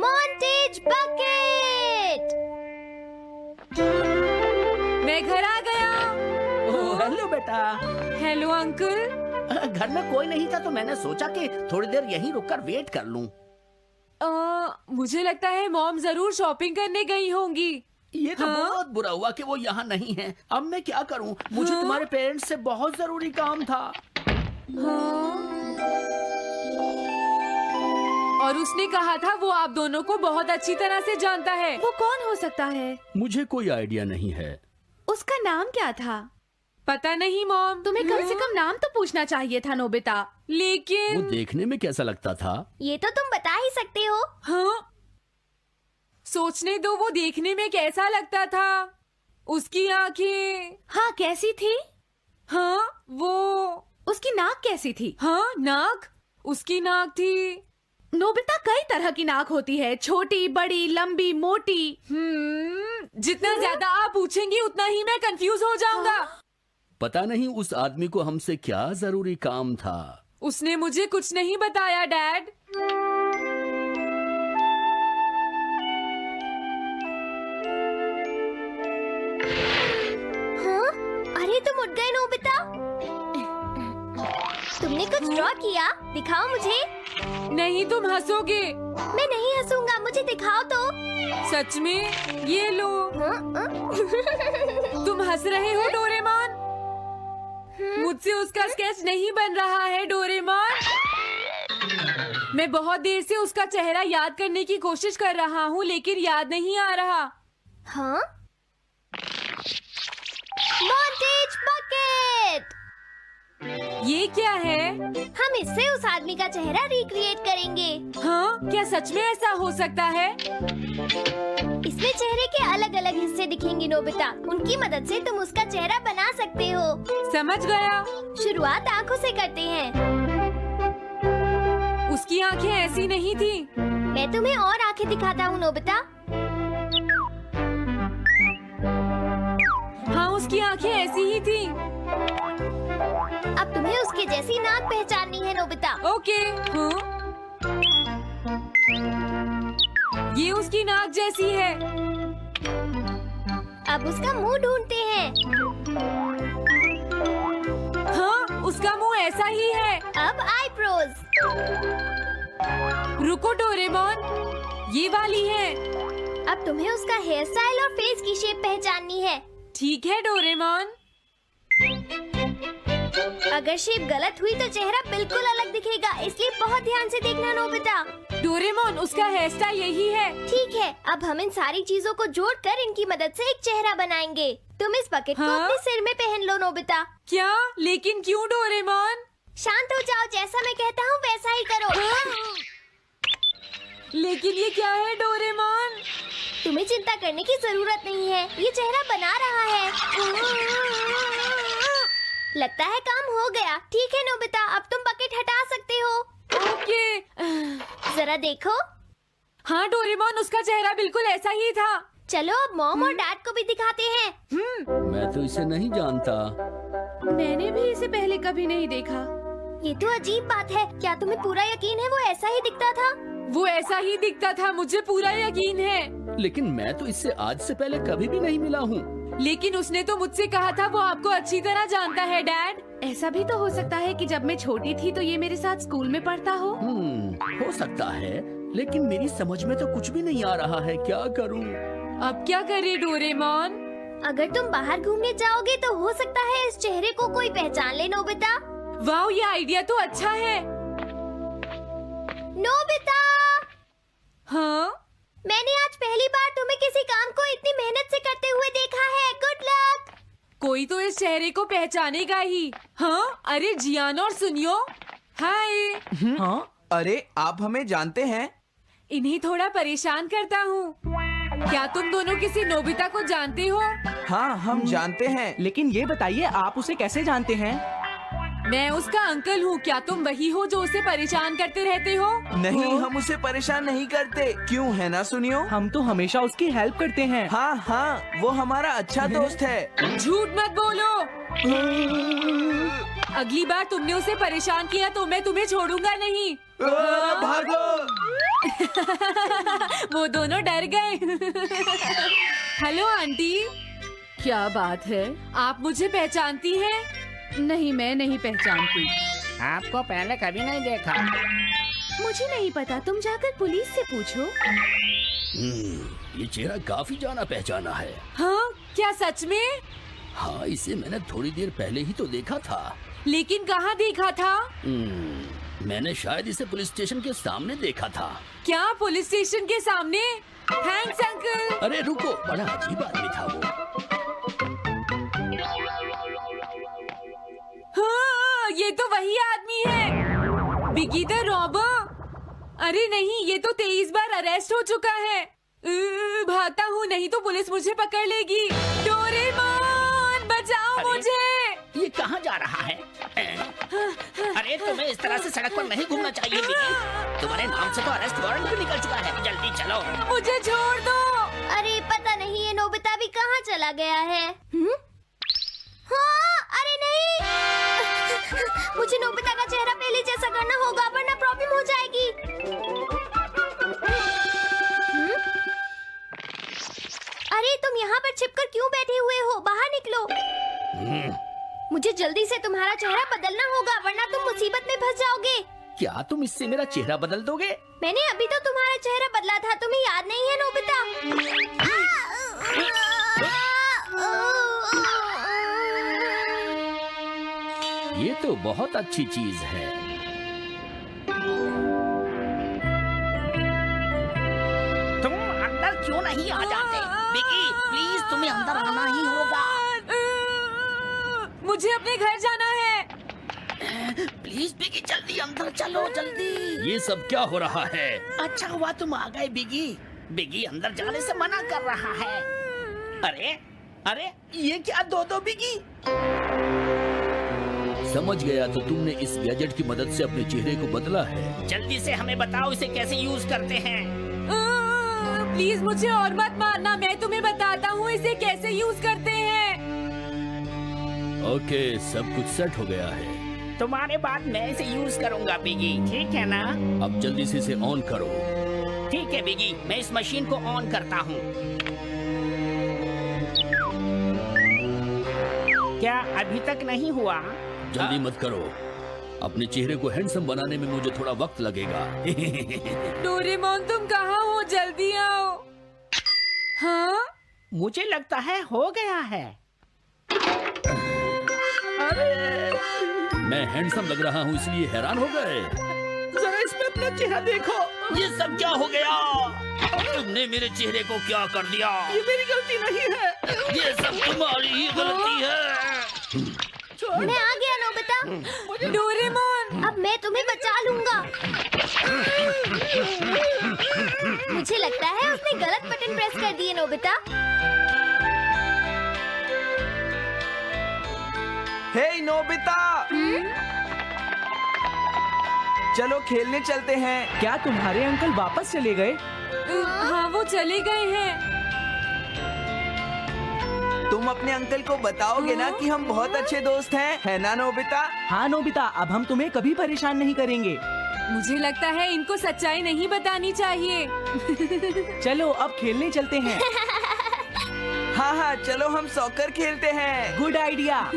Montage bucket. मैं घर आ गया। ओह, हेलो बेटा। Hello uncle. घर में कोई नहीं था तो मैंने सोचा कि थोड़ी देर यहीं रुककर वेट कर लूं। मुझे लगता है मॉम जरूर शॉपिंग करने गई होंगी। ये तो हाँ? बहुत बुरा हुआ कि वो यहाँ नहीं है। अब मैं क्या करूं? मुझे हाँ? तुम्हारे पेरेंट्स से बहुत जरूरी काम था। हाँ? और उसने कहा था वो आप दोनों को बहुत अच्छी तरह से जानता है। वो कौन हो सकता है? मुझे कोई आइडिया नहीं है। उसका नाम क्या था? पता नहीं मॉम। तुम्हें कम से कम नाम तो पूछना चाहिए था नोबिता। वो लेकिन देखने में कैसा लगता था? ये तो तुम बता ही सकते हो। हाँ, सोचने दो वो देखने में कैसा लगता था। उसकी आंखें। हाँ, कैसी थी? हाँ, वो। उसकी नाक कैसी थी? हाँ, नाक। उसकी नाक थी। नोबिता, कई तरह की नाक होती है, छोटी, बड़ी, लंबी, मोटी। जितना ज्यादा आप पूछेंगी उतना ही मैं कंफ्यूज हो जाऊंगा। पता नहीं उस आदमी को हमसे क्या जरूरी काम था। उसने मुझे कुछ नहीं बताया डैड। हाँ? अरे तुम उठ गए नोबिता। तुमने कुछ ड्रॉ किया? दिखाओ मुझे। नहीं, तुम हंसोगे। मैं नहीं हंसूंगा, मुझे दिखाओ तो। सच में? ये लो। हाँ? तुम हंस रहे हो डोरेमोन? मुझसे उसका स्केच नहीं बन रहा है डोरेमोन। मैं बहुत देर से उसका चेहरा याद करने की कोशिश कर रहा हूँ लेकिन याद नहीं आ रहा। हाँ? Montage bucket. ये क्या है? हम इससे उस आदमी का चेहरा रिक्रिएट करेंगे। हाँ, क्या सच में ऐसा हो सकता है? इसमें चेहरे के अलग अलग हिस्से दिखेंगे नोबिता। उनकी मदद से तुम उसका चेहरा बना सकते हो। समझ गया। शुरुआत आँखों से करते हैं। उसकी आंखें ऐसी नहीं थी। मैं तुम्हें और आँखें दिखाता हूँ नोबिता। हाँ, उसकी आंखें ऐसी ही थी। अब तुम्हें उसके जैसी नाक पहचाननी है नोबिता। ओके। हाँ? ये उसकी नाक जैसी है। अब उसका मुंह ढूंढते हैं। हाँ, उसका मुंह ऐसा ही है। अब आईब्रोज। रुको डोरेमोन, ये वाली है। अब तुम्हें उसका हेयर स्टाइल और फेस की शेप पहचाननी है। ठीक है डोरेमोन। अगर शेप गलत हुई तो चेहरा बिल्कुल अलग दिखेगा, इसलिए बहुत ध्यान से देखना नोबिता। डोरेमोन, उसका हेयर स्टाइल यही है। ठीक है, अब हम इन सारी चीजों को जोड़कर इनकी मदद से एक चेहरा बनाएंगे। तुम इस बकेट को हाँ? अपने सिर में पहन लो नोबिता। क्या? लेकिन क्यों डोरेमोन? शांत हो जाओ, जैसा मैं कहता हूँ वैसा ही करो। लेकिन ये क्या है डोरेमोन? तुम्हें चिंता करने की जरूरत नहीं है, ये चेहरा बना रहा है। लगता है काम हो गया। ठीक है नोबिता, अब तुम बकेट हटा सकते हो। ओके। जरा देखो। हाँ डोरेमोन, उसका चेहरा बिल्कुल ऐसा ही था। चलो अब मॉम और डैड को भी दिखाते हैं। मैं तो इसे नहीं जानता। मैंने भी इसे पहले कभी नहीं देखा। ये तो अजीब बात है। क्या तुम्हें पूरा यकीन है वो ऐसा ही दिखता था? वो ऐसा ही दिखता था, मुझे पूरा यकीन है। लेकिन मैं तो इससे आज से पहले कभी भी नहीं मिला हूँ। लेकिन उसने तो मुझसे कहा था वो आपको अच्छी तरह जानता है डैड। ऐसा भी तो हो सकता है कि जब मैं छोटी थी तो ये मेरे साथ स्कूल में पढ़ता हो। हो सकता है, लेकिन मेरी समझ में तो कुछ भी नहीं आ रहा है। क्या करूँ? अब क्या करे डोरेमोन? अगर तुम बाहर घूमने जाओगे तो हो सकता है इस चेहरे को कोई पहचान ले नोबिता। वाह, ये आइडिया तो अच्छा है। नोबिता! हाँ? मैंने आज पहली बार तुम्हें किसी काम को इतनी मेहनत से करते हुए देखा है। Good luck! कोई तो इस चेहरे को पहचानेगा ही। हाँ? अरे जियान और सुनियो। हाय। हाँ? अरे आप हमें जानते हैं? इन्हें थोड़ा परेशान करता हूँ। क्या तुम दोनों किसी नोबिता को जानते हो? हाँ, हम जानते हैं, लेकिन ये बताइए आप उसे कैसे जानते हैं? मैं उसका अंकल हूँ। क्या तुम वही हो जो उसे परेशान करते रहते हो? नहीं, हम उसे परेशान नहीं करते। क्यों, है ना सुनियो? हम तो हमेशा उसकी हेल्प करते हैं। हाँ हाँ, वो हमारा अच्छा दोस्त है। झूठ मत बोलो। अगली बार तुमने उसे परेशान किया तो मैं तुम्हें छोड़ूंगा नहीं। भागो! वो दोनों डर गए। हेलो आंटी, क्या बात है? आप मुझे पहचानती हैं? नहीं, मैं नहीं पहचानती। आपको पहले कभी नहीं देखा। मुझे नहीं पता, तुम जाकर पुलिस से पूछो। ये चेहरा काफी जाना पहचाना है। हाँ, क्या सच में? हाँ, इसे मैंने थोड़ी देर पहले ही तो देखा था। लेकिन कहाँ देखा था? मैंने शायद इसे पुलिस स्टेशन के सामने देखा था। क्या पुलिस स्टेशन के सामने? Thanks uncle. अरे रुको, बड़ा अजीब आदमी था वो। हाँ, ये तो वही आदमी है, बिगी द रॉबर। अरे नहीं, ये तो 23 बार अरेस्ट हो चुका है। भागता हूँ, नहीं तो पुलिस मुझे पकड़ लेगी। डोरेमोन, बचाओ मुझे। ये कहाँ जा रहा है? अरे तुम्हें इस तरह से सड़क पर नहीं घूमना चाहिए बिगी। तुम्हारे नाम से तो अरेस्ट वारंट भी निकल चुका है। जल्दी चलो। मुझे छोड़ दो। अरे पता नहीं ये नोबिता भी कहाँ चला गया है। हाँ, अरे नहीं। मुझे नोबिता का चेहरा पहले जैसा करना होगा, वरना प्रॉब्लम हो जाएगी। अरे तुम यहाँ पर छिपकर क्यों बैठे हुए हो? बाहर निकलो। मुझे जल्दी से तुम्हारा चेहरा बदलना होगा, वरना तुम मुसीबत में फंस जाओगे। क्या तुम इससे मेरा चेहरा बदल दोगे? मैंने अभी तो तुम्हारा चेहरा बदला था, तुम्हें याद नहीं है नोबिता? ये तो बहुत अच्छी चीज है। तुम अंदर क्यों नहीं आ जाते? बिगी, प्लीज तुम्हें अंदर आना ही होगा। मुझे अपने घर जाना है। प्लीज बिगी, जल्दी अंदर चलो, जल्दी। ये सब क्या हो रहा है? अच्छा हुआ तुम आ गए बिगी। बिगी अंदर जाने से मना कर रहा है। अरे अरे, ये क्या दो बिगी? समझ गया, तो तुमने इस गैजेट की मदद से अपने चेहरे को बदला है। जल्दी से हमें बताओ इसे कैसे यूज करते हैं। प्लीज मुझे और मत मारना, मैं तुम्हें बताता हूँ इसे कैसे यूज करते हैं। ओके, सब कुछ सेट हो गया है। तुम्हारे बाद मैं इसे यूज करूंगा बिगी, ठीक है ना? अब जल्दी से इसे ऑन करो। ठीक है बिगी, मैं इस मशीन को ऑन करता हूँ। क्या अभी तक नहीं हुआ? जल्दी मत करो, अपने चेहरे को हैंडसम बनाने में मुझे थोड़ा वक्त लगेगा। डोरेमोन, तुम कहाँ हो? जल्दी आओ। हाँ? मुझे लगता है हो गया है। मैं हैंडसम लग रहा हूँ इसलिए हैरान हो गए। जरा इसमें अपना चेहरा देखो। ये सब क्या हो गया? तुमने मेरे चेहरे को क्या कर दिया? ये मेरी गलती नहीं है, ये सब तुम्हारी ही गलती है। मैं आ गया नोबिता। डोरेमोन, अब मैं तुम्हें बचा लूंगा। मुझे लगता है उसने गलत बटन प्रेस कर दिए नोबिता। हे नोबिता, चलो खेलने चलते हैं। क्या तुम्हारे अंकल वापस चले गए? हाँ, वो चले गए हैं। तुम अपने अंकल को बताओगे ना कि हम बहुत अच्छे दोस्त हैं, है ना नोबिता? हाँ नोबिता, अब हम तुम्हें कभी परेशान नहीं करेंगे। मुझे लगता है इनको सच्चाई नहीं बतानी चाहिए। चलो अब खेलने चलते हैं। हाँ हाँ, चलो हम सॉकर खेलते हैं। Good idea.